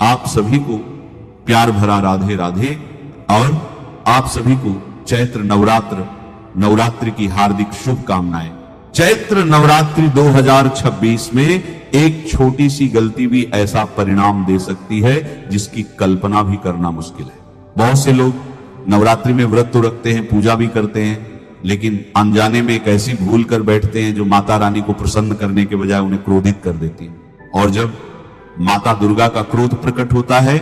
आप सभी को प्यार भरा राधे राधे और आप सभी को चैत्र नवरात्रि की हार्दिक शुभकामनाएं। चैत्र नवरात्रि 2026 में एक छोटी सी गलती भी ऐसा परिणाम दे सकती है जिसकी कल्पना भी करना मुश्किल है। बहुत से लोग नवरात्रि में व्रत तो रखते हैं, पूजा भी करते हैं, लेकिन अनजाने में एक ऐसी भूल कर बैठते हैं जो माता रानी को प्रसन्न करने के बजाय उन्हें क्रोधित कर देती है। और जब माता दुर्गा का क्रोध प्रकट होता है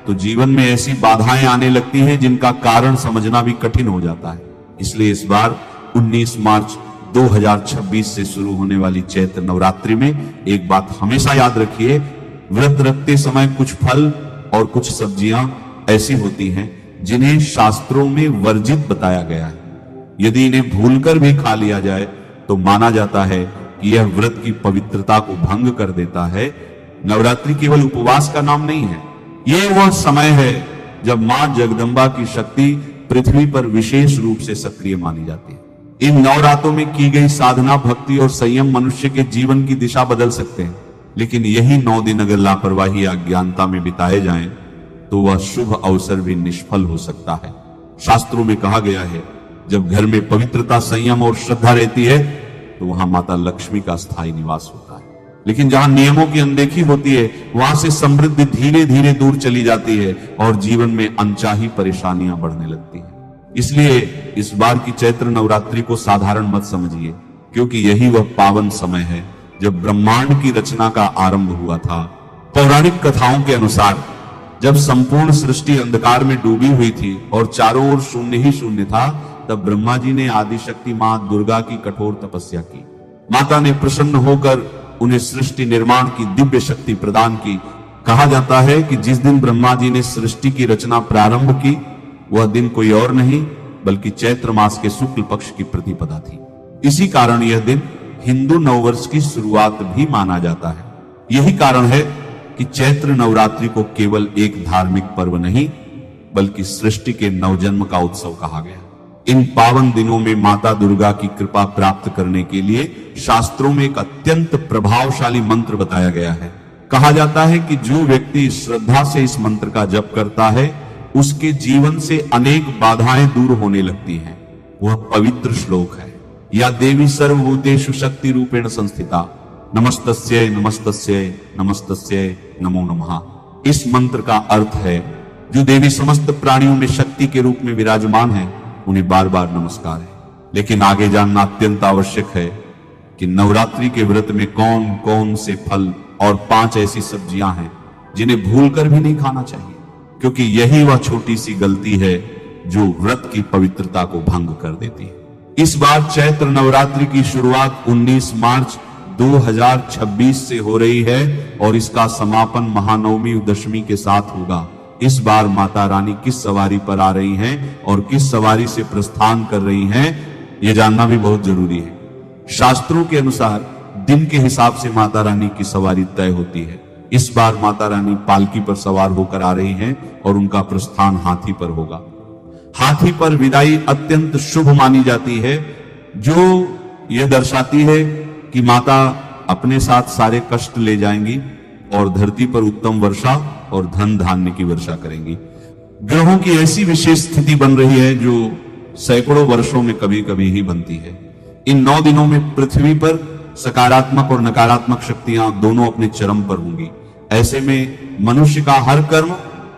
तो जीवन में ऐसी बाधाएं आने लगती हैं जिनका कारण समझना भी कठिन हो जाता है। इसलिए इस बार 19 मार्च 2026 से शुरू होने वाली चैत्र नवरात्रि में एक बात हमेशा याद रखिए, व्रत रखते समय कुछ फल और कुछ सब्जियां ऐसी होती हैं जिन्हें शास्त्रों में वर्जित बताया गया है। यदि इन्हें भूलकर भी खा लिया जाए तो माना जाता है कि यह व्रत की पवित्रता को भंग कर देता है। नवरात्रि केवल उपवास का नाम नहीं है, यह वह समय है जब मां जगदम्बा की शक्ति पृथ्वी पर विशेष रूप से सक्रिय मानी जाती है। इन नवरात्रों में की गई साधना, भक्ति और संयम मनुष्य के जीवन की दिशा बदल सकते हैं, लेकिन यही 9 दिन अगर लापरवाही या अज्ञानता में बिताए जाएं तो वह शुभ अवसर भी निष्फल हो सकता है। शास्त्रों में कहा गया है, जब घर में पवित्रता, संयम और श्रद्धा रहती है तो वहां माता लक्ष्मी का स्थायी निवास होता है। लेकिन जहां नियमों की अनदेखी होती है वहां से समृद्धि धीरे धीरे दूर चली जाती है और जीवन में अनचाही परेशानियां बढ़ने लगती हैं। इसलिए इस बार की चैत्र नवरात्रि को साधारण मत समझिए, क्योंकि यही वह पावन समय है जब ब्रह्मांड की रचना का आरंभ हुआ था। पौराणिक कथाओं के अनुसार जब संपूर्ण सृष्टि अंधकार में डूबी हुई थी और चारों ओर शून्य ही शून्य था, तब ब्रह्मा जी ने आदिशक्ति मां दुर्गा की कठोर तपस्या की। माता ने प्रसन्न होकर उन्हें सृष्टि निर्माण की दिव्य शक्ति प्रदान की। कहा जाता है कि जिस दिन ब्रह्मा जी ने सृष्टि की रचना प्रारंभ की वह दिन कोई और नहीं बल्कि चैत्र मास के शुक्ल पक्ष की प्रतिपदा थी। इसी कारण यह दिन हिंदू नववर्ष की शुरुआत भी माना जाता है। यही कारण है कि चैत्र नवरात्रि को केवल एक धार्मिक पर्व नहीं बल्कि सृष्टि के नवजन्म का उत्सव कहा गया। इन पावन दिनों में माता दुर्गा की कृपा प्राप्त करने के लिए शास्त्रों में एक अत्यंत प्रभावशाली मंत्र बताया गया है। कहा जाता है कि जो व्यक्ति श्रद्धा से इस मंत्र का जप करता है उसके जीवन से अनेक बाधाएं दूर होने लगती हैं। वह पवित्र श्लोक है, या देवी सर्वभूतेषु शक्ति रूपेण संस्थिता नमस्तस्यै नमस्तस्यै नमस्तस्यै नमो नमः। इस मंत्र का अर्थ है, जो देवी समस्त प्राणियों में शक्ति के रूप में विराजमान है उन्हें बार बार नमस्कार है। लेकिन आगे जानना अत्यंत आवश्यक है कि नवरात्रि के व्रत में कौन कौन से फल और 5 ऐसी सब्जियां हैं जिन्हें भूलकर भी नहीं खाना चाहिए, क्योंकि यही वह छोटी सी गलती है जो व्रत की पवित्रता को भंग कर देती है। इस बार चैत्र नवरात्रि की शुरुआत 19 मार्च 2026 से हो रही है और इसका समापन महानवमी दशमी के साथ होगा। इस बार माता रानी किस सवारी पर आ रही हैं और किस सवारी से प्रस्थान कर रही हैं, यह जानना भी बहुत जरूरी है। शास्त्रों के अनुसार दिन के हिसाब से माता रानी की सवारी तय होती है। इस बार माता रानी पालकी पर सवार होकर आ रही हैं और उनका प्रस्थान हाथी पर होगा। हाथी पर विदाई अत्यंत शुभ मानी जाती है, जो यह दर्शाती है कि माता अपने साथ सारे कष्ट ले जाएंगी और धरती पर उत्तम वर्षा और धन धान्य की वर्षा करेंगी। ग्रहों की ऐसी विशेष स्थिति बन रही है जो सैकड़ों वर्षों में कभी कभी ही बनती है। इन 9 दिनों में पृथ्वी पर सकारात्मक और नकारात्मक शक्तियां दोनों अपने चरम पर होंगी। ऐसे में मनुष्य का हर कर्म,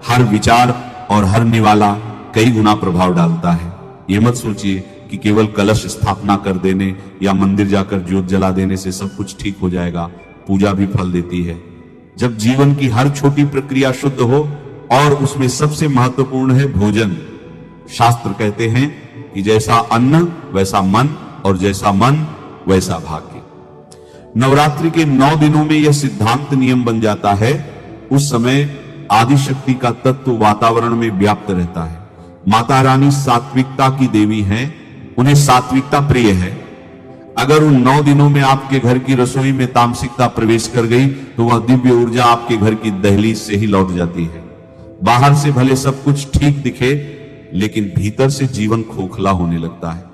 हर विचार और हर निवाला कई गुना प्रभाव डालता है। ये मत सोचिए कि केवल कलश स्थापना कर देने या मंदिर जाकर ज्योत जला देने से सब कुछ ठीक हो जाएगा। पूजा भी फल देती है। जब जीवन की हर छोटी प्रक्रिया शुद्ध हो और उसमें सबसे महत्वपूर्ण है भोजन। शास्त्र कहते हैं कि जैसा अन्न वैसा मन और जैसा मन वैसा भाग्य। नवरात्रि के 9 दिनों में यह सिद्धांत नियम बन जाता है। उस समय आदिशक्ति का तत्व वातावरण में व्याप्त रहता है। माता रानी सात्विकता की देवी हैं, उन्हें सात्विकता प्रिय है। अगर उन 9 दिनों में आपके घर की रसोई में तामसिकता प्रवेश कर गई तो वह दिव्य ऊर्जा आपके घर की दहलीज से ही लौट जाती है। बाहर से भले सब कुछ ठीक दिखे, लेकिन भीतर से जीवन खोखला होने लगता है।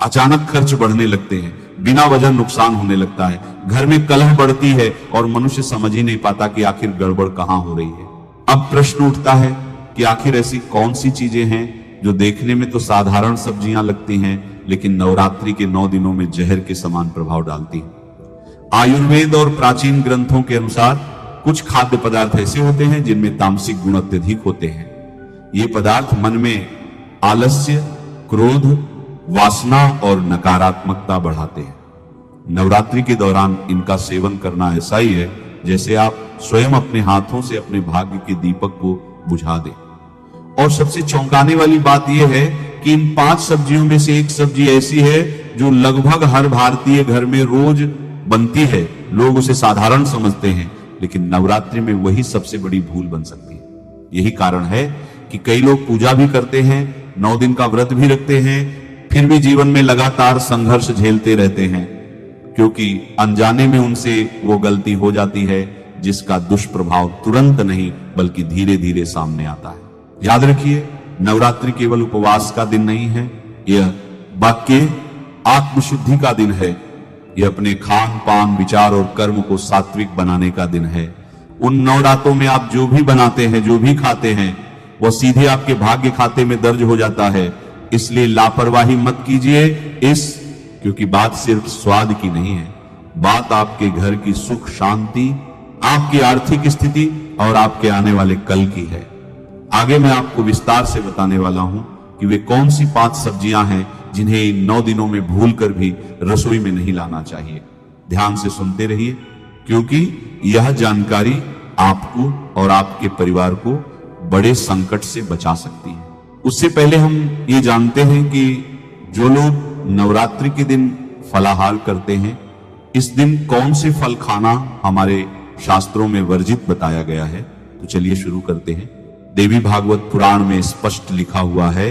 अचानक खर्च बढ़ने लगते हैं, बिना वजह नुकसान होने लगता है, घर में कलह बढ़ती है और मनुष्य समझ ही नहीं पाता कि आखिर गड़बड़ कहां हो रही है। अब प्रश्न उठता है कि आखिर ऐसी कौन सी चीजें हैं जो देखने में तो साधारण सब्जियां लगती हैं, लेकिन नवरात्रि के 9 दिनों में जहर के समान प्रभाव डालती हैं। आयुर्वेद और प्राचीन ग्रंथों के अनुसार कुछ खाद्य पदार्थ ऐसे होते हैं जिनमें तामसिक गुण अत्यधिक होते हैं। ये पदार्थ मन में आलस्य, क्रोध, वासना और नकारात्मकता बढ़ाते हैं। नवरात्रि के दौरान इनका सेवन करना ऐसा ही है जैसे आप स्वयं अपने हाथों से अपने भाग्य के दीपक को बुझा दें। और सबसे चौंकाने वाली बात यह है कि इन 5 सब्जियों में से एक सब्जी ऐसी है जो लगभग हर भारतीय घर में रोज बनती है। लोग उसे साधारण समझते हैं, लेकिन नवरात्रि में वही सबसे बड़ी भूल बन सकती है। यही कारण है कि कई लोग पूजा भी करते हैं, 9 दिन का व्रत भी रखते हैं, फिर भी जीवन में लगातार संघर्ष झेलते रहते हैं, क्योंकि अनजाने में उनसे वो गलती हो जाती है जिसका दुष्प्रभाव तुरंत नहीं बल्कि धीरे धीरे सामने आता है। याद रखिए, नवरात्रि केवल उपवास का दिन नहीं है, यह वाक्य आत्मशुद्धि का दिन है। यह अपने खान पान, विचार और कर्म को सात्विक बनाने का दिन है। उन 9 रातों में आप जो भी बनाते हैं, जो भी खाते हैं, वह सीधे आपके भाग्य खाते में दर्ज हो जाता है। इसलिए लापरवाही मत कीजिए क्योंकि बात सिर्फ स्वाद की नहीं है, बात आपके घर की सुख शांति, आपकी आर्थिक स्थिति और आपके आने वाले कल की है। आगे मैं आपको विस्तार से बताने वाला हूं कि वे कौन सी 5 सब्जियां हैं जिन्हें इन 9 दिनों में भूलकर भी रसोई में नहीं लाना चाहिए। ध्यान से सुनते रहिए, क्योंकि यह जानकारी आपको और आपके परिवार को बड़े संकट से बचा सकती है। उससे पहले हम ये जानते हैं कि जो लोग नवरात्रि के दिन फलाहार करते हैं, इस दिन कौन से फल खाना हमारे शास्त्रों में वर्जित बताया गया है। तो चलिए शुरू करते हैं। देवी भागवत पुराण में स्पष्ट लिखा हुआ है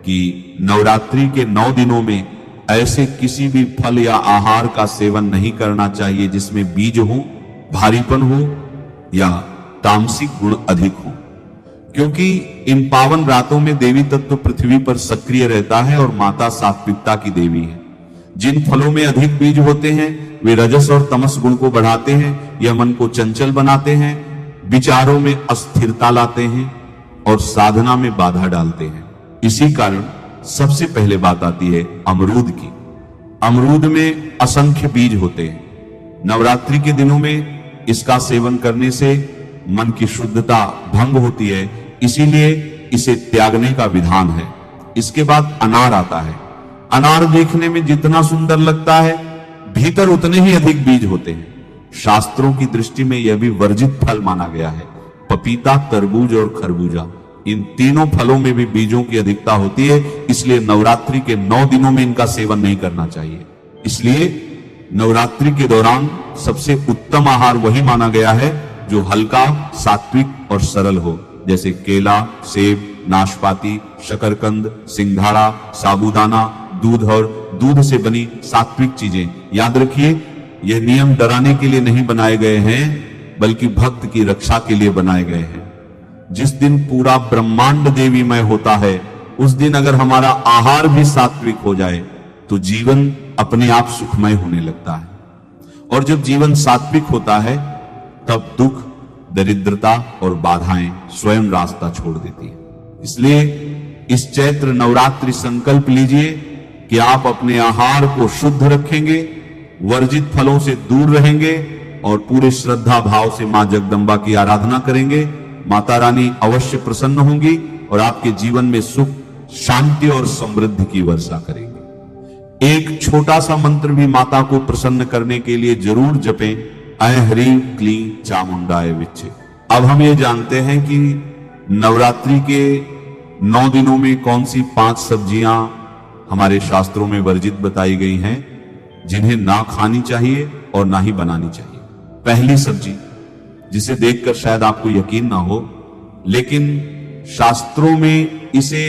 कि नवरात्रि के 9 दिनों में ऐसे किसी भी फल या आहार का सेवन नहीं करना चाहिए जिसमें बीज हो, भारीपन हो या तामसिक गुण अधिक हो, क्योंकि इन पावन रातों में देवी तत्व पृथ्वी पर सक्रिय रहता है और माता सात्विकता की देवी है। जिन फलों में अधिक बीज होते हैं वे रजस और तमस गुण को बढ़ाते हैं, यह मन को चंचल बनाते हैं, विचारों में अस्थिरता लाते हैं और साधना में बाधा डालते हैं। इसी कारण सबसे पहले बात आती है अमरूद की। अमरूद में असंख्य बीज होते हैं। नवरात्रि के दिनों में इसका सेवन करने से मन की शुद्धता भंग होती है, इसीलिए इसे त्यागने का विधान है। इसके बाद अनार आता है। अनार देखने में जितना सुंदर लगता है, भीतर उतने ही अधिक बीज होते हैं। शास्त्रों की दृष्टि में यह भी वर्जित फल माना गया है। पपीता, तरबूज और खरबूजा, इन तीनों फलों में भी बीजों की अधिकता होती है, इसलिए नवरात्रि के 9 दिनों में इनका सेवन नहीं करना चाहिए। इसलिए नवरात्रि के दौरान सबसे उत्तम आहार वही माना गया है जो हल्का, सात्विक और सरल हो, जैसे केला, सेब, नाशपाती, शकरकंद, सिंघाड़ा, साबूदाना, दूध और दूध से बनी सात्विक चीजें। याद रखिए, यह नियम डराने के लिए नहीं बनाए गए हैं, बल्कि भक्त की रक्षा के लिए बनाए गए हैं। जिस दिन पूरा ब्रह्मांड देवीमय होता है, उस दिन अगर हमारा आहार भी सात्विक हो जाए तो जीवन अपने आप सुखमय होने लगता है। और जब जीवन सात्विक होता है तब दुख, दरिद्रता और बाधाएं स्वयं रास्ता छोड़ देती है। इसलिए इस चैत्र नवरात्रि संकल्प लीजिए कि आप अपने आहार को शुद्ध रखेंगे, वर्जित फलों से दूर रहेंगे और पूरे श्रद्धा भाव से मां जगदंबा की आराधना करेंगे। माता रानी अवश्य प्रसन्न होंगी और आपके जीवन में सुख, शांति और समृद्धि की वर्षा करेंगे। एक छोटा सा मंत्र भी माता को प्रसन्न करने के लिए जरूर जपें, ऐ ह्रीं क्लीं चामुंडाय विच्चे। अब हम ये जानते हैं कि नवरात्रि के 9 दिनों में कौन सी 5 सब्जियां हमारे शास्त्रों में वर्जित बताई गई हैं, जिन्हें ना खानी चाहिए और ना ही बनानी चाहिए। पहली सब्जी, जिसे देखकर शायद आपको यकीन ना हो, लेकिन शास्त्रों में इसे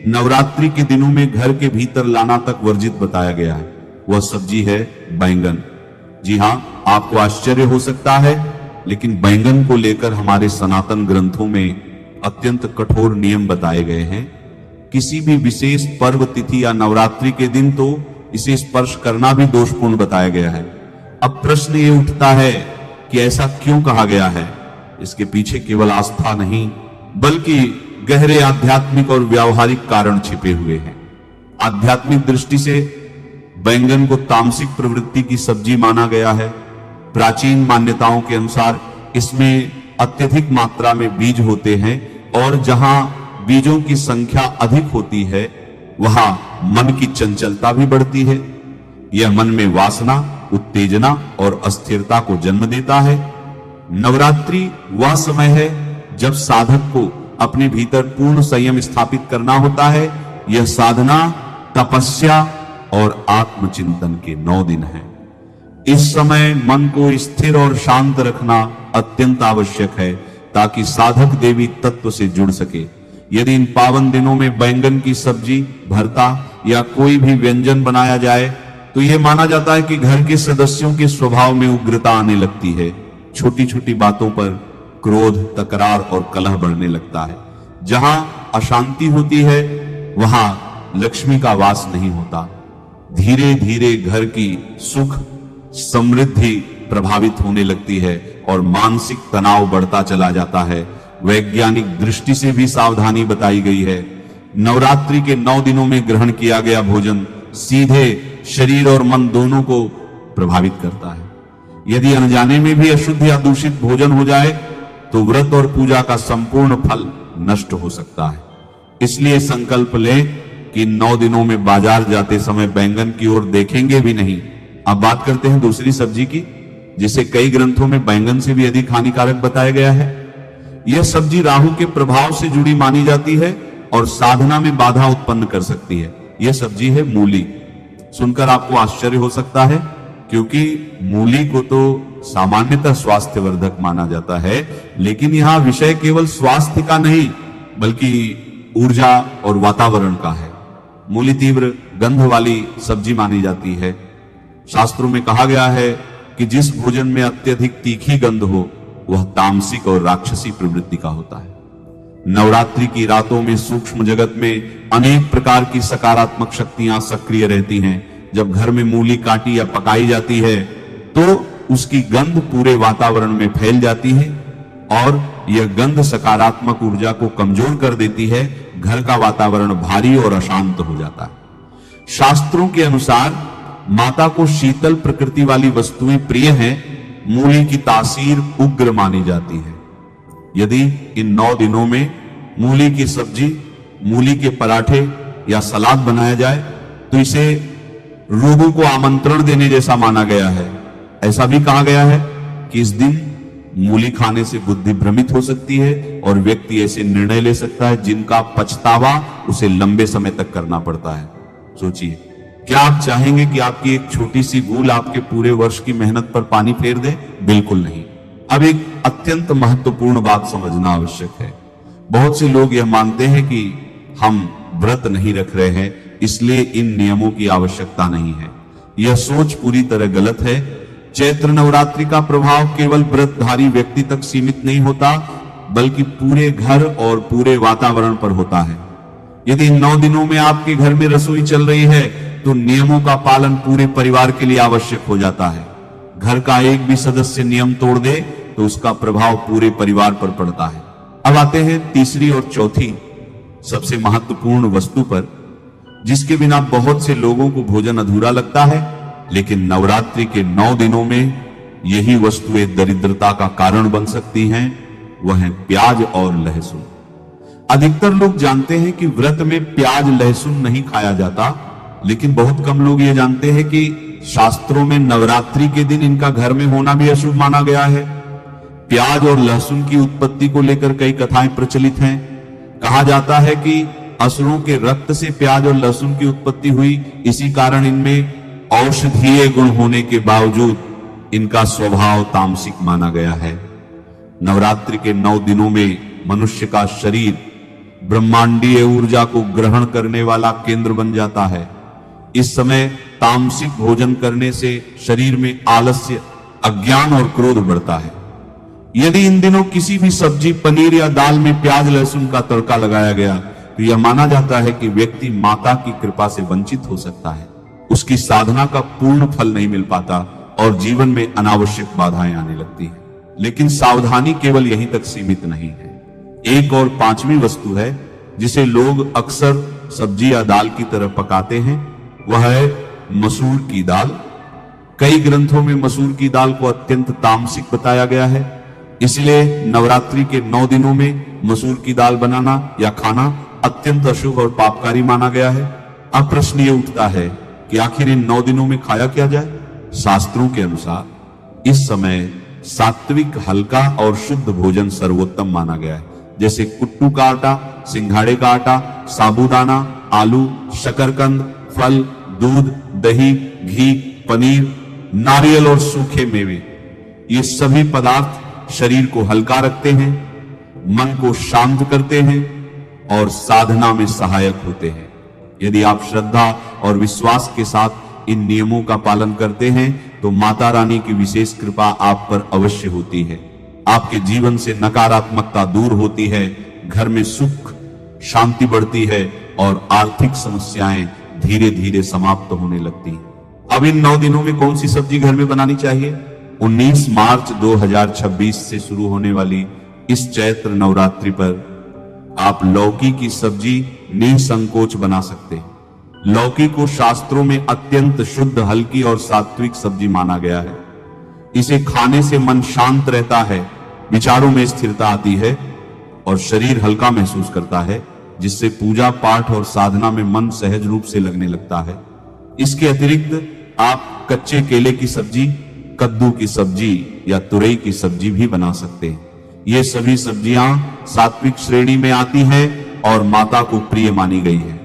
नवरात्रि के दिनों में घर के भीतर लाना तक वर्जित बताया गया है, वह सब्जी है बैंगन। जी हां, आपको आश्चर्य हो सकता है, लेकिन बैंगन को लेकर हमारे सनातन ग्रंथों में अत्यंत कठोर नियम बताए गए हैं। किसी भी विशेष पर्व, तिथि या नवरात्रि के दिन तो इसे स्पर्श करना भी दोषपूर्ण बताया गया है। अब प्रश्न ये उठता है कि ऐसा क्यों कहा गया है? इसके पीछे केवल आस्था नहीं बल्कि गहरे आध्यात्मिक और व्यावहारिक कारण छिपे हुए हैं। आध्यात्मिक दृष्टि से बैंगन को तामसिक प्रवृत्ति की सब्जी माना गया है। प्राचीन मान्यताओं के अनुसार इसमें अत्यधिक मात्रा में बीज होते हैं और जहां बीजों की संख्या अधिक होती है वहां मन की चंचलता भी बढ़ती है। यह मन में वासना, उत्तेजना और अस्थिरता को जन्म देता है। नवरात्रि वह समय है जब साधक को अपने भीतर पूर्ण संयम स्थापित करना होता है। यह साधना, तपस्या और आत्मचिंतन के 9 दिन हैं। इस समय मन को स्थिर और शांत रखना अत्यंत आवश्यक है ताकि साधक देवी तत्व से जुड़ सके। यदि इन पावन दिनों में बैंगन की सब्जी, भरता या कोई भी व्यंजन बनाया जाए तो यह माना जाता है कि घर के सदस्यों के स्वभाव में उग्रता आने लगती है। छोटी छोटी बातों पर क्रोध, तकरार और कलह बढ़ने लगता है। जहां अशांति होती है वहां लक्ष्मी का वास नहीं होता। धीरे धीरे घर की सुख समृद्धि प्रभावित होने लगती है और मानसिक तनाव बढ़ता चला जाता है। वैज्ञानिक दृष्टि से भी सावधानी बताई गई है। नवरात्रि के 9 दिनों में ग्रहण किया गया भोजन सीधे शरीर और मन दोनों को प्रभावित करता है। यदि अनजाने में भी अशुद्ध या दूषित भोजन हो जाए तो व्रत और पूजा का संपूर्ण फल नष्ट हो सकता है। इसलिए संकल्प लें कि 9 दिनों में बाजार जाते समय बैंगन की ओर देखेंगे भी नहीं। अब बात करते हैं दूसरी सब्जी की, जिसे कई ग्रंथों में बैंगन से भी अधिक हानिकारक बताया गया है। यह सब्जी राहु के प्रभाव से जुड़ी मानी जाती है और साधना में बाधा उत्पन्न कर सकती है। यह सब्जी है मूली। सुनकर आपको आश्चर्य हो सकता है क्योंकि मूली को तो सामान्यतः स्वास्थ्यवर्धक माना जाता है, लेकिन यहां विषय केवल स्वास्थ्य का नहीं बल्कि ऊर्जा और वातावरण का है। मूली तीव्र गंध वाली सब्जी मानी जाती है। शास्त्रों में कहा गया है कि जिस भोजन में अत्यधिक तीखी गंध हो वह तामसिक और राक्षसी प्रवृत्ति का होता है। नवरात्रि की रातों में सूक्ष्म जगत में अनेक प्रकार की सकारात्मक शक्तियां सक्रिय रहती हैं। जब घर में मूली काटी या पकाई जाती है तो उसकी गंध पूरे वातावरण में फैल जाती है और यह गंध सकारात्मक ऊर्जा को कमजोर कर देती है। घर का वातावरण भारी और अशांत हो जाता है। शास्त्रों के अनुसार माता को शीतल प्रकृति वाली वस्तुएं प्रिय हैं। मूली की तासीर उग्र मानी जाती है। यदि इन 9 दिनों में मूली की सब्जी, मूली के पराठे या सलाद बनाया जाए तो इसे रोगों को आमंत्रण देने जैसा माना गया है। ऐसा भी कहा गया है कि इस दिन मूली खाने से बुद्धि भ्रमित हो सकती है और व्यक्ति ऐसे निर्णय ले सकता है जिनका पछतावा उसे लंबे समय तक करना पड़ता है। सोचिए, क्या आप चाहेंगे कि आपकी एक छोटी सी भूल आपके पूरे वर्ष की मेहनत पर पानी फेर दे? बिल्कुल नहीं। अब एक अत्यंत महत्वपूर्ण बात समझना आवश्यक है। बहुत से लोग यह मानते हैं कि हम व्रत नहीं रख रहे हैं इसलिए इन नियमों की आवश्यकता नहीं है। यह सोच पूरी तरह गलत है। चैत्र नवरात्रि का प्रभाव केवल व्रतधारी व्यक्ति तक सीमित नहीं होता बल्कि पूरे घर और पूरे वातावरण पर होता है। यदि इन 9 दिनों में आपके घर में रसोई चल रही है तो नियमों का पालन पूरे परिवार के लिए आवश्यक हो जाता है। घर का एक भी सदस्य नियम तोड़ दे तो उसका प्रभाव पूरे परिवार पर पड़ता है। अब आते हैं तीसरी और चौथी सबसे महत्वपूर्ण वस्तु पर, जिसके बिना बहुत से लोगों को भोजन अधूरा लगता है। लेकिन नवरात्रि के 9 दिनों में यही वस्तुएं दरिद्रता का कारण बन सकती हैं। वह है प्याज और लहसुन। अधिकतर लोग जानते हैं कि व्रत में प्याज लहसुन नहीं खाया जाता, लेकिन बहुत कम लोग ये जानते हैं कि शास्त्रों में नवरात्रि के दिन इनका घर में होना भी अशुभ माना गया है। प्याज और लहसुन की उत्पत्ति को लेकर कई कथाएं प्रचलित हैं। कहा जाता है कि असुरों के रक्त से प्याज और लहसुन की उत्पत्ति हुई, इसी कारण इनमें औषधीय गुण होने के बावजूद इनका स्वभाव तामसिक माना गया है। नवरात्रि के 9 दिनों में मनुष्य का शरीर ब्रह्मांडीय ऊर्जा को ग्रहण करने वाला केंद्र बन जाता है। इस समय तामसिक भोजन करने से शरीर में आलस्य, अज्ञान और क्रोध बढ़ता है। यदि इन दिनों किसी भी सब्जी, पनीर या दाल में प्याज लहसुन का तड़का लगाया गया तो यह माना जाता है कि व्यक्ति माता की कृपा से वंचित हो सकता है। उसकी साधना का पूर्ण फल नहीं मिल पाता और जीवन में अनावश्यक बाधाएं आने लगती हैं। लेकिन सावधानी केवल यहीं तक सीमित नहीं है। एक और पांचवी वस्तु है जिसे लोग अक्सर सब्जी या दाल की तरह पकाते हैं, वह है मसूर की दाल। कई ग्रंथों में मसूर की दाल को अत्यंत तामसिक बताया गया है, इसलिए नवरात्रि के 9 दिनों में मसूर की दाल बनाना या खाना अत्यंत अशुभ और पापकारी माना गया है। अब प्रश्न ये उठता है कि आखिर इन 9 दिनों में खाया क्या जाए। शास्त्रों के अनुसार इस समय सात्विक, हल्का और शुद्ध भोजन सर्वोत्तम माना गया है, जैसे कुट्टू का आटा, सिंघाड़े का आटा, साबूदाना, आलू, शकरकंद, फल, दूध, दही, घी, पनीर, नारियल और सूखे मेवे। ये सभी पदार्थ शरीर को हल्का रखते हैं, मन को शांत करते हैं और साधना में सहायक होते हैं। यदि आप श्रद्धा और विश्वास के साथ इन नियमों का पालन करते हैं तो माता रानी की विशेष कृपा आप पर अवश्य होती है। आपके जीवन से नकारात्मकता दूर होती है, घर में सुख शांति बढ़ती है और आर्थिक समस्याएं धीरे धीरे समाप्त होने लगती हैं। अब इन 9 दिनों में कौन सी सब्जी घर में बनानी चाहिए? 19 मार्च 2026 से शुरू होने वाली इस चैत्र नवरात्रि पर आप लौकी की सब्जी निसंकोच बना सकते हैं। लौकी को शास्त्रों में अत्यंत शुद्ध, हल्की और सात्विक सब्जी माना गया है। इसे खाने से मन शांत रहता है, विचारों में स्थिरता आती है और शरीर हल्का महसूस करता है, जिससे पूजा पाठ और साधना में मन सहज रूप से लगने लगता है। इसके अतिरिक्त आप कच्चे केले की सब्जी, कद्दू की सब्जी या तुरई की सब्जी भी बना सकते हैं। ये सभी सब्जियां सात्विक श्रेणी में आती हैं और माता को प्रिय मानी गई है।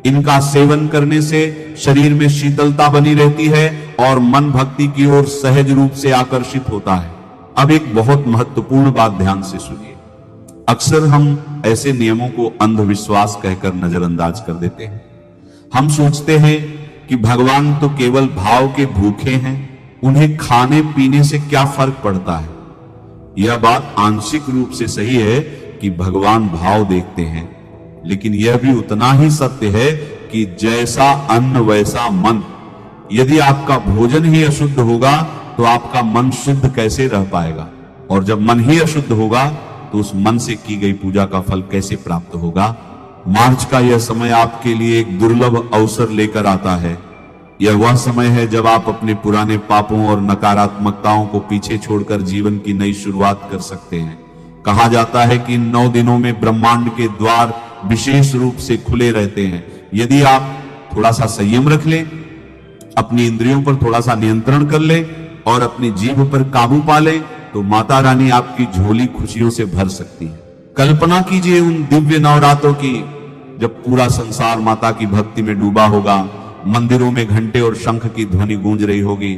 इनका सेवन करने से शरीर में शीतलता बनी रहती है और मन भक्ति की ओर सहज रूप से आकर्षित होता है। अब एक बहुत महत्वपूर्ण बात ध्यान से सुनिए। अक्सर हम ऐसे नियमों को अंधविश्वास कहकर नजरअंदाज कर देते हैं। हम सोचते हैं कि भगवान तो केवल भाव के भूखे हैं, उन्हें खाने पीने से क्या फर्क पड़ता है। यह बात आंशिक रूप से सही है कि भगवान भाव देखते हैं, लेकिन यह भी उतना ही सत्य है कि जैसा अन्न वैसा मन। यदि आपका भोजन ही अशुद्ध होगा तो आपका मन शुद्ध कैसे रह पाएगा, और जब मन ही अशुद्ध होगा तो उस मन से की गई पूजा का फल कैसे प्राप्त होगा। मार्च का यह समय आपके लिए एक दुर्लभ अवसर लेकर आता है। यह वह समय है जब आप अपने पुराने पापों और नकारात्मकताओं को पीछे छोड़कर जीवन की नई शुरुआत कर सकते हैं। कहा जाता है कि इन 9 दिनों में ब्रह्मांड के द्वार विशेष रूप से खुले रहते हैं। यदि आप थोड़ा सा संयम रख लें, अपनी इंद्रियों पर थोड़ा सा नियंत्रण कर लें और अपनी जीभ पर काबू पा लें, तो माता रानी आपकी झोली खुशियों से भर सकती है। कल्पना कीजिए उन दिव्य नवरात्रों की, जब पूरा संसार माता की भक्ति में डूबा होगा, मंदिरों में घंटे और शंख की ध्वनि गूंज रही होगी,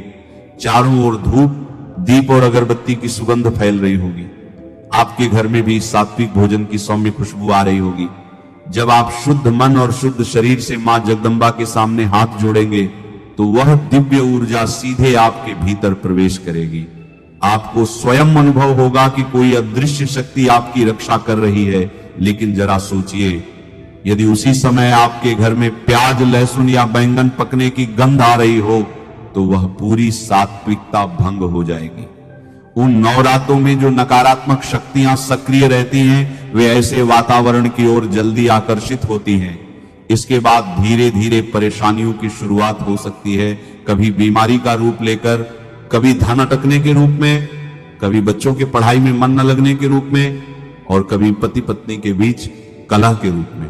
चारों ओर धूप, दीप और अगरबत्ती की सुगंध फैल रही होगी। आपके घर में भी सात्विक भोजन की सौम्य खुशबू आ रही होगी। जब आप शुद्ध मन और शुद्ध शरीर से मां जगदंबा के सामने हाथ जोड़ेंगे तो वह दिव्य ऊर्जा सीधे आपके भीतर प्रवेश करेगी। आपको स्वयं अनुभव होगा कि कोई अदृश्य शक्ति आपकी रक्षा कर रही है। लेकिन जरा सोचिए, यदि उसी समय आपके घर में प्याज, लहसुन या बैंगन पकने की गंध आ रही हो तो वह पूरी सात्विकता भंग हो जाएगी। उन नवरात्रों में जो नकारात्मक शक्तियां सक्रिय रहती हैं, वे ऐसे वातावरण की ओर जल्दी आकर्षित होती हैं। इसके बाद धीरे धीरे परेशानियों की शुरुआत हो सकती है, कभी बीमारी का रूप लेकर, कभी धन अटकने के रूप में, कभी बच्चों के पढ़ाई में मन न लगने के रूप में, और कभी पति पत्नी के बीच कलह के रूप में।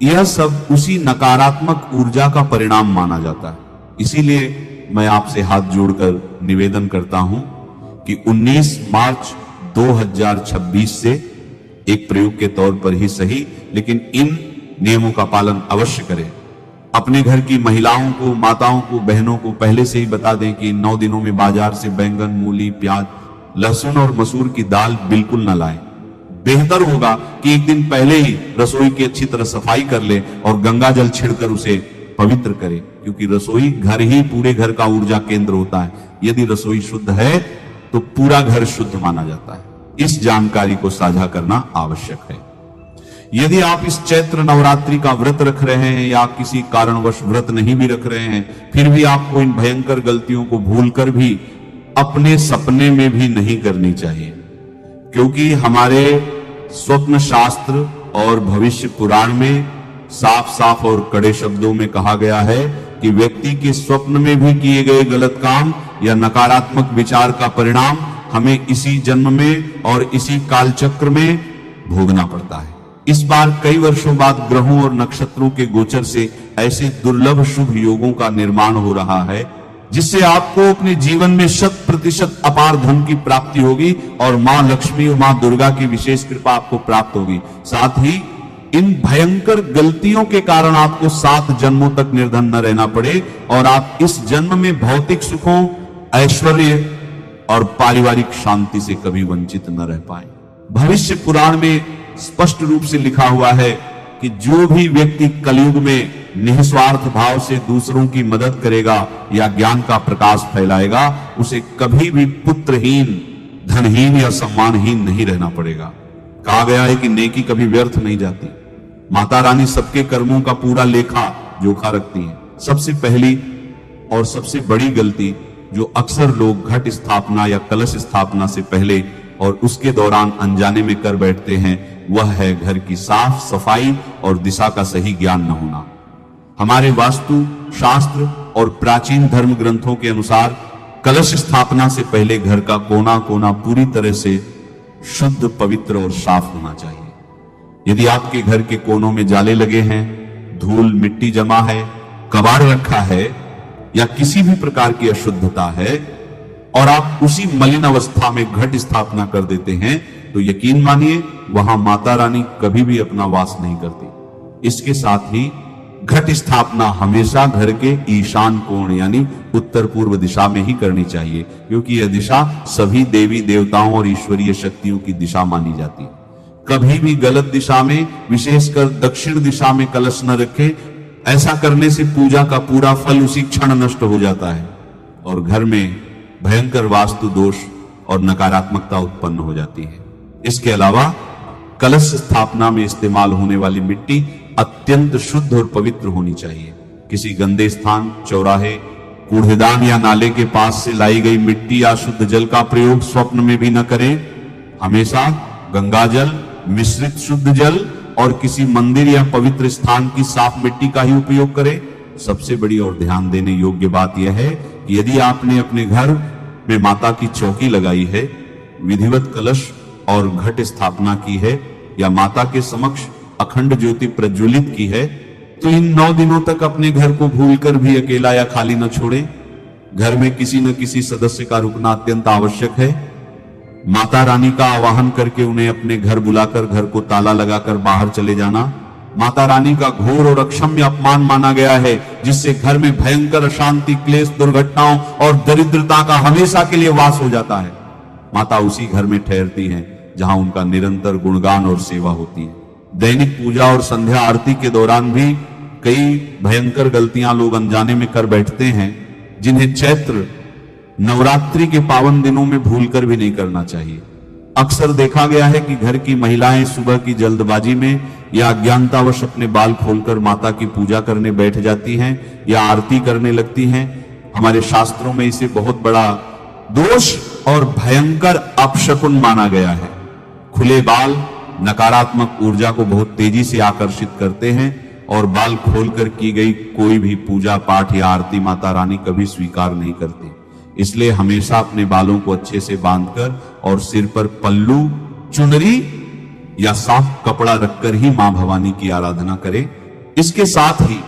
यह सब उसी नकारात्मक ऊर्जा का परिणाम माना जाता है। इसीलिए मैं आपसे हाथ जोड़कर निवेदन करता हूं कि 19 मार्च 2026 से एक प्रयोग के तौर पर ही सही, लेकिन इन नियमों का पालन अवश्य करें। अपने घर की महिलाओं को, माताओं को, बहनों को पहले से ही बता दें कि 9 दिनों में बाजार से बैंगन, मूली, प्याज, लहसुन और मसूर की दाल बिल्कुल न लाएं। बेहतर होगा कि एक दिन पहले ही रसोई की अच्छी तरह सफाई कर ले और गंगा जल छिड़कर उसे पवित्र करें, क्योंकि रसोई घर ही पूरे घर का ऊर्जा केंद्र होता है। यदि रसोई शुद्ध है तो पूरा घर शुद्ध माना जाता है। इस जानकारी को साझा करना आवश्यक है। यदि आप इस चैत्र नवरात्रि का व्रत रख रहे हैं या किसी कारणवश व्रत नहीं भी रख रहे हैं, फिर भी आपको इन भयंकर गलतियों को भूलकर भी अपने सपने में भी नहीं करनी चाहिए, क्योंकि हमारे स्वप्न शास्त्र और भविष्य पुराण में साफ साफ और कड़े शब्दों में कहा गया है कि व्यक्ति के स्वप्न में भी किए गए गलत काम या नकारात्मक विचार का परिणाम हमें इसी जन्म में और इसी कालचक्र में भोगना पड़ता है। इस बार कई वर्षों बाद ग्रहों और नक्षत्रों के गोचर से ऐसे दुर्लभ शुभ योगों का निर्माण हो रहा है जिससे आपको अपने जीवन में 100% अपार धन की प्राप्ति होगी और मां लक्ष्मी और मां दुर्गा की विशेष कृपा आपको प्राप्त होगी। साथ ही इन भयंकर गलतियों के कारण आपको 7 जन्मों तक निर्धन न रहना पड़े और आप इस जन्म में भौतिक सुखों, ऐश्वर्य और पारिवारिक शांति से कभी वंचित न रह पाए। भविष्य पुराण में स्पष्ट रूप से लिखा हुआ है कि जो भी व्यक्ति कलयुग में निस्वार्थ भाव से दूसरों की मदद करेगा या ज्ञान का प्रकाश फैलाएगा, उसे कभी भी पुत्रहीन, धनहीन या सम्मानहीन नहीं रहना पड़ेगा। कहा गया है कि नेकी कभी व्यर्थ नहीं जाती। माता रानी सबके कर्मों का पूरा लेखा जोखा रखती है। सबसे पहली और सबसे बड़ी गलती जो अक्सर लोग घट स्थापना या कलश स्थापना से पहले और उसके दौरान अनजाने में कर बैठते हैं, वह है घर की साफ सफाई और दिशा का सही ज्ञान न होना। हमारे वास्तु शास्त्र और प्राचीन धर्म ग्रंथों के अनुसार कलश स्थापना से पहले घर का कोना कोना पूरी तरह से शुद्ध, पवित्र और साफ होना चाहिए। यदि आपके घर के कोनों में जाले लगे हैं, धूल मिट्टी जमा है, कबाड़ रखा है या किसी भी प्रकार की अशुद्धता है और आप उसी मलिन अवस्था में घट स्थापना कर देते हैं, तो यकीन मानिए वहां माता रानी कभी भी अपना वास नहीं करती। इसके साथ ही घट स्थापना हमेशा घर के ईशान कोण यानी उत्तर पूर्व दिशा में ही करनी चाहिए, क्योंकि यह दिशा सभी देवी देवताओं और ईश्वरीय शक्तियों की दिशा मानी जाती है। कभी भी गलत दिशा में, विशेषकर दक्षिण दिशा में कलश न रखें। ऐसा करने से पूजा का पूरा फल उसी क्षण नष्ट हो जाता है और घर में भयंकर वास्तु दोष और नकारात्मकता उत्पन्न हो जाती है। इसके अलावा कलश स्थापना में इस्तेमाल होने वाली मिट्टी अत्यंत शुद्ध और पवित्र होनी चाहिए। किसी गंदे स्थान, चौराहे, कूड़ेदान या नाले के पास से लाई गई मिट्टी या शुद्ध जल का प्रयोग स्वप्न में भी न करें। हमेशा गंगा जल, मिश्रित शुद्ध जल और किसी मंदिर या पवित्र स्थान की साफ मिट्टी का ही उपयोग करें। सबसे बड़ी और ध्यान देने योग्य बात यह है कि यदि आपने अपने घर में माता की चौकी लगाई है, विधिवत कलश और घट स्थापना की है या माता के समक्ष अखंड ज्योति प्रज्वलित की है, तो इन 9 दिनों तक अपने घर को भूलकर भी अकेला या खाली न छोड़ें। घर में किसी न किसी सदस्य का रुकना अत्यंत आवश्यक है। माता रानी का आवाहन करके उन्हें अपने घर बुलाकर घर को ताला लगाकर बाहर चले जाना माता रानी का घोर और अक्षम्य अपमान माना गया है, जिससे घर में भयंकर अशांति, क्लेश, दुर्घटनाओं और दरिद्रता का हमेशा के लिए वास हो जाता है। माता उसी घर में ठहरती हैं जहां उनका निरंतर गुणगान और सेवा होती है। दैनिक पूजा और संध्या आरती के दौरान भी कई भयंकर गलतियां लोग अनजाने में कर बैठते हैं, जिन्हें चैत्र नवरात्रि के पावन दिनों में भूलकर भी नहीं करना चाहिए। अक्सर देखा गया है कि घर की महिलाएं सुबह की जल्दबाजी में या अज्ञानतावश अपने बाल खोलकर माता की पूजा करने बैठ जाती हैं या आरती करने लगती हैं। हमारे शास्त्रों में इसे बहुत बड़ा दोष और भयंकर अपशकुन माना गया है। खुले बाल नकारात्मक ऊर्जा को बहुत तेजी से आकर्षित करते हैं और बाल खोलकर की गई कोई भी पूजा पाठ या आरती माता रानी कभी स्वीकार नहीं करती। इसलिए हमेशा अपने बालों को अच्छे से बांधकर और सिर पर पल्लू, चुनरी या साफ कपड़ा रखकर ही मां भवानी की आराधना करें। इसके साथ ही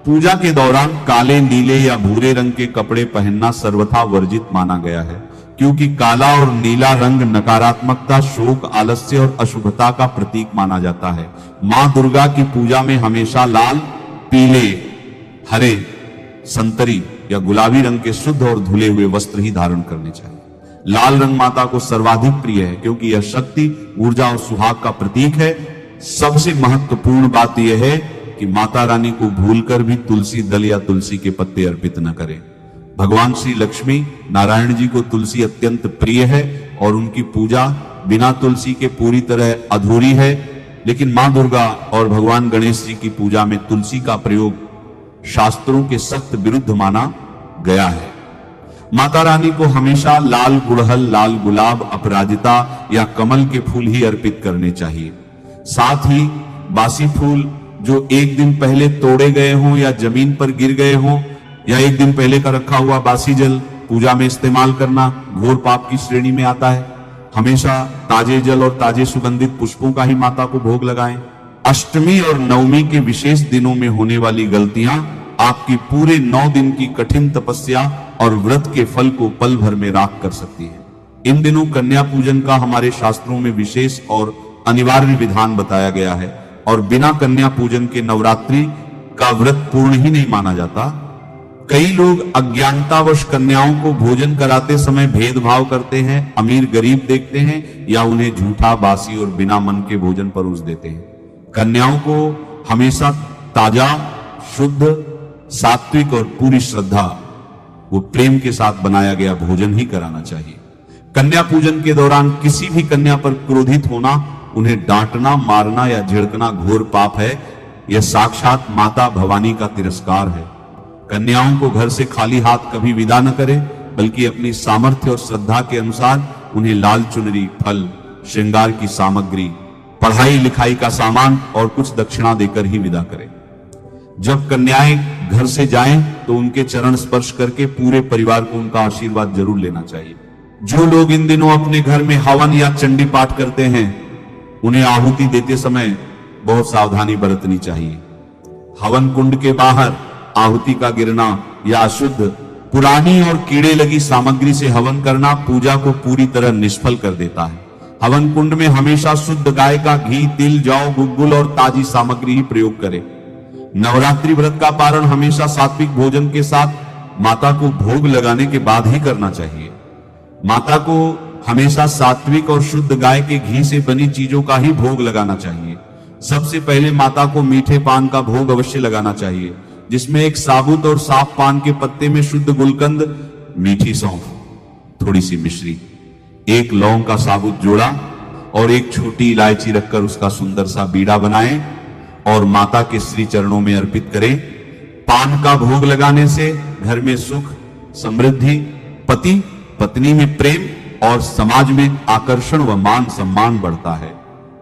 पूजा के दौरान काले, नीले या भूरे रंग के कपड़े पहनना सर्वथा वर्जित माना गया है, क्योंकि काला और नीला रंग नकारात्मकता, शोक, आलस्य और अशुभता का प्रतीक माना जाता है। मां दुर्गा की पूजा में हमेशा लाल, पीले, हरे, संतरी या गुलाबी रंग के शुद्ध और धुले हुए वस्त्र ही धारण करने चाहिए। लाल रंग माता को सर्वाधिक प्रिय है क्योंकि यह शक्ति, ऊर्जा और सुहाग का प्रतीक है। सबसे महत्वपूर्ण बात यह है कि माता रानी को भूलकर भी तुलसी दल या तुलसी के पत्ते अर्पित न करें। भगवान श्री लक्ष्मी नारायण जी को तुलसी अत्यंत प्रिय है और उनकी पूजा बिना तुलसी के पूरी तरह अधूरी है। लेकिन मां दुर्गा और भगवान गणेश जी की पूजा में तुलसी का प्रयोग शास्त्रों के सख्त विरुद्ध माना गया है। माता रानी को हमेशा लाल गुड़हल, लाल गुलाब, अपराजिता या कमल के फूल ही अर्पित करने चाहिए। साथ ही बासी फूल जो एक दिन पहले तोड़े गए हों या जमीन पर गिर गए हों या एक दिन पहले का रखा हुआ बासी जल पूजा में इस्तेमाल करना घोर पाप की श्रेणी में आता है। हमेशा ताजे जल और ताजे सुगंधित पुष्पों का ही माता को भोग लगाएं। अष्टमी और नवमी के विशेष दिनों में होने वाली गलतियां आपकी पूरे 9 दिन की कठिन तपस्या और व्रत के फल को पल भर में राख कर सकती है। इन दिनों कन्या पूजन का हमारे शास्त्रों में विशेष और अनिवार्य विधान बताया गया है और बिना कन्या पूजन के नवरात्रि का व्रत पूर्ण ही नहीं माना जाता। कई लोग अज्ञानतावश कन्याओं को भोजन कराते समय भेदभाव करते हैं, अमीर गरीब देखते हैं या उन्हें झूठा, बासी और बिना मन के भोजन परोस देते हैं। कन्याओं को हमेशा ताजा, शुद्ध, सात्विक और पूरी श्रद्धा वो प्रेम के साथ बनाया गया भोजन ही कराना चाहिए। कन्या पूजन के दौरान किसी भी कन्या पर क्रोधित होना, उन्हें डांटना, मारना या झिड़कना घोर पाप है। यह साक्षात माता भवानी का तिरस्कार है। कन्याओं को घर से खाली हाथ कभी विदा न करें, बल्कि अपनी सामर्थ्य और श्रद्धा के अनुसार उन्हें लाल चुनरी, फल, श्रृंगार की सामग्री, पढ़ाई लिखाई का सामान और कुछ दक्षिणा देकर ही विदा करें। जब कन्याएं घर से जाएं तो उनके चरण स्पर्श करके पूरे परिवार को उनका आशीर्वाद जरूर लेना चाहिए। जो लोग इन दिनों अपने घर में हवन या चंडी पाठ करते हैं, उन्हें आहुति देते समय बहुत सावधानी बरतनी चाहिए। हवन कुंड के बाहर आहुति का गिरना या अशुद्ध, पुरानी और कीड़े लगी सामग्री से हवन करना पूजा को पूरी तरह निष्फल कर देता है। हवन कुंड में हमेशा शुद्ध गाय का घी, तिल, जौ, गुग्गुल और ताजी सामग्री ही प्रयोग करें। नवरात्रि व्रत का पारण हमेशा सात्विक भोजन के साथ माता को भोग लगाने के बाद ही करना चाहिए। माता को हमेशा सात्विक और शुद्ध गाय के घी से बनी चीजों का ही भोग लगाना चाहिए। सबसे पहले माता को मीठे पान का भोग अवश्य लगाना चाहिए, जिसमें एक साबुत और साफ पान के पत्ते में शुद्ध गुलकंद, मीठी सौंफ, थोड़ी सी मिश्री, एक लौंग का साबुत जोड़ा और एक छोटी इलायची रखकर उसका सुंदर सा बीड़ा बनाएं और माता के श्री चरणों में अर्पित करें। पान का भोग लगाने से घर में सुख, समृद्धि, पति पत्नी में प्रेम और समाज में आकर्षण व मान सम्मान बढ़ता है।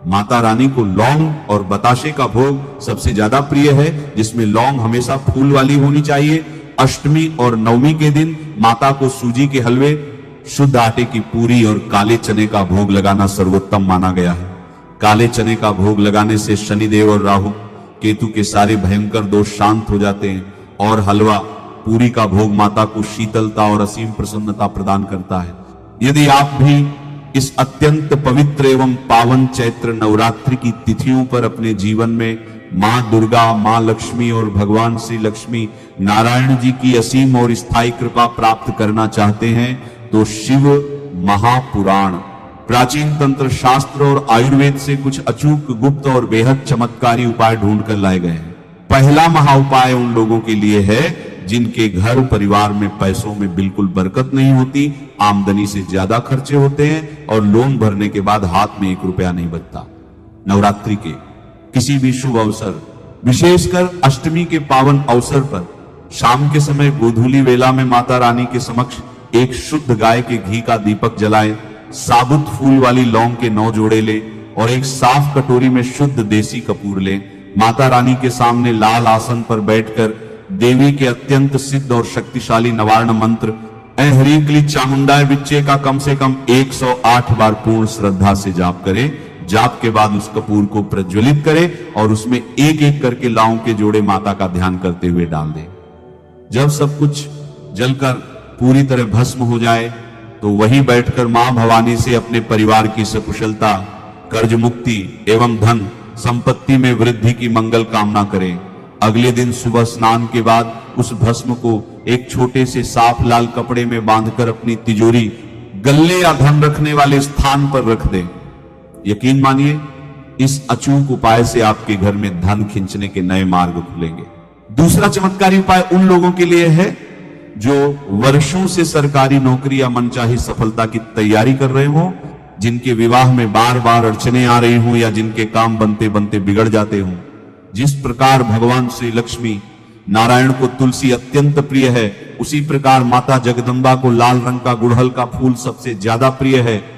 माता रानी को लौंग और बताशे का भोग सबसे ज्यादा प्रिय है, जिसमें लौंग हमेशा फूल वाली होनी चाहिए। अष्टमी और नवमी के दिन माता को सूजी के हलवे, शुद्ध आटे की पूरी और काले चने का भोग लगाना सर्वोत्तम माना गया है। काले चने का भोग लगाने से शनिदेव और राहु केतु के सारे भयंकर दोष शांत हो जाते हैं और हलवा, पूरी का भोग माता को शीतलता और असीम प्रसन्नता प्रदान करता है। यदि आप भी इस अत्यंत पवित्र एवं पावन चैत्र नवरात्रि की तिथियों पर अपने जीवन में मां दुर्गा, मां लक्ष्मी और भगवान श्री लक्ष्मी नारायण जी की असीम और स्थायी कृपा प्राप्त करना चाहते हैं तो शिव महापुराण, प्राचीन तंत्र शास्त्र और आयुर्वेद से कुछ अचूक, गुप्त और बेहद चमत्कारी उपाय ढूंढ कर लाए गए हैं। पहला महा उपाय उन लोगों के लिए है जिनके घर परिवार में पैसों में बिल्कुल बरकत नहीं होती, आमदनी से ज्यादा खर्चे होते हैं और लोन भरने के बाद हाथ में 1 रुपया नहीं बचता। नवरात्रि के किसी भी शुभ अवसर, विशेषकर अष्टमी के पावन अवसर पर शाम के समय गोधूली वेला में माता रानी के समक्ष एक शुद्ध गाय के घी का दीपक जलाएं, साबुत फूल वाली लौंग के 9 जोड़े लें और एक साफ कटोरी में शुद्ध देसी कपूर लें। माता रानी के सामने लाल आसन पर बैठकर देवी के अत्यंत सिद्ध और शक्तिशाली नवार्ण मंत्र ऐ ह्रीं क्लीं चामुंडाय विच्चे का कम से कम 108 बार पूर्ण श्रद्धा से जाप करें। जाप के बाद उस कपूर को प्रज्वलित करें और उसमें एक एक करके लाओं के जोड़े माता का ध्यान करते हुए डाल दें। जब सब कुछ जलकर पूरी तरह भस्म हो जाए तो वहीं बैठकर मां भवानी से अपने परिवार की सकुशलता, कर्ज मुक्ति एवं धन संपत्ति में वृद्धि की मंगल कामना करें। अगले दिन सुबह स्नान के बाद उस भस्म को एक छोटे से साफ लाल कपड़े में बांधकर अपनी तिजोरी, गल्ले या धन रखने वाले स्थान पर रख दें। यकीन मानिए, इस अचूक उपाय से आपके घर में धन खींचने के नए मार्ग खुलेंगे। दूसरा चमत्कारी उपाय उन लोगों के लिए है जो वर्षों से सरकारी नौकरी या मनचाही सफलता की तैयारी कर रहे हो, जिनके विवाह में बार बार अड़चने आ रही हो या जिनके काम बनते बनते बिगड़ जाते हो। जिस प्रकार भगवान श्री लक्ष्मी नारायण को तुलसी अत्यंत प्रिय है, उसी प्रकार माता जगदम्बा को लाल रंग का गुड़हल का फूल सबसे ज्यादा प्रिय है।